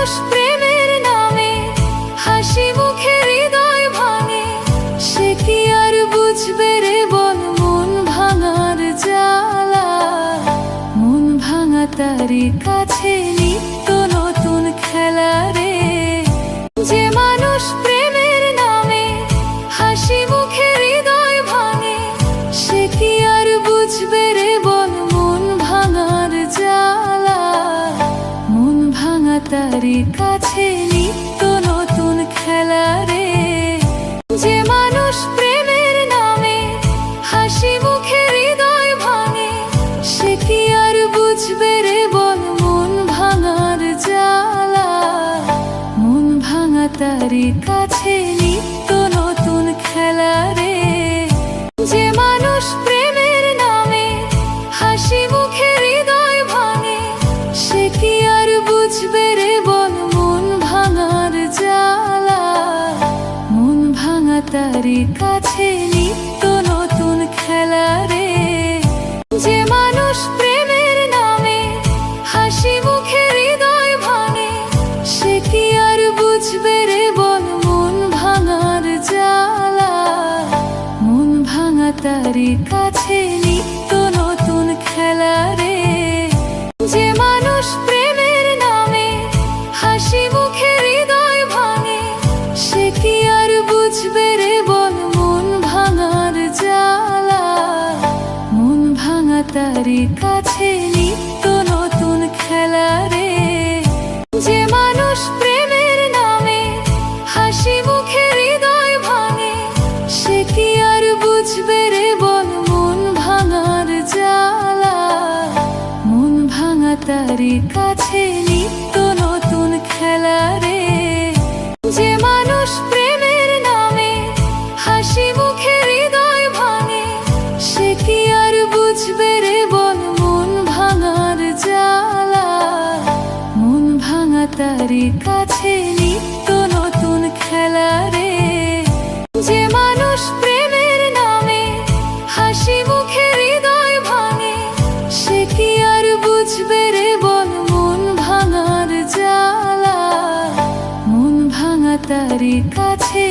মানুষ প্রেমের নামে হাসি মুখে হৃদয় ভাঙে, সে কি আর বুঝবে রে বল মন ভাঙার জ্বালা। মন ভাঙা তারি কাছে নিত্য নতুন খেলা রে। যে মানুষ প্রেমের নামে হাসি মুখে হৃদয় ভাঙে, সে কি আর বুঝবে রে বল মন ভাঙার জ্বালা। মন ভাঙা তারি কাছে নিত্য নতুন খেলা রে। যে মানুষ প্রেমের নামে হাসি মুখে হৃদয় ভাঙে, সে কি আর বুঝবে রে বল মন ভাঙার জ্বালা। মন ভাঙা তারি কাছে নিত্য নতুন খেলা রে। যে মানুষ প্রেমের নামে হাসি মুখে হৃদয় ভাঙে, সে কি আর বুঝবে রে বল মন ভাঙার জ্বালা। মন ভাঙা তারি কাছে নিত্য নতুন খেলা রে। যে মানুষ প্রেমের নামে হাসি মুখে হৃদয় ভাঙে, সে কি আর বুঝবে রে বল মন ভাঙার জ্বালা। মন ভাঙা তারি কাছে নিত্য নতুন খেলা রে। যে মানুষ প্রেমের নামে হাসি মুখে হৃদয় ভাঙে, সে কি আর বুঝবে রে বল মন ভাঙার জ্বালা। মন ভাঙা তারি কাছে নিত্য নতুন খেলা রে। যে মানুষ প্রেমের নামে হাসি মুখে হৃদয় ভাঙে, সে কি আর বুঝবে রে বল মন ভাঙার জ্বালা। মন ভাঙা তারি কাছে নিত্য নতুন খেলা রে। যে মানুষ প্রেমের নামে হাসি মুখে হৃদয় ভাঙে, সে কি আর বুঝবে রে বল মন ভাঙার জ্বালা। মন ভাঙা তারি কাছে নিত্য নতুন খেলা রে। যে মানুষ প্রেমের নামে হাসি মুখে হৃদয় ভাঙে, সে কি আর বুঝবে রে বল মন ভাঙার জ্বালা। মন ভাঙা তারি কাছে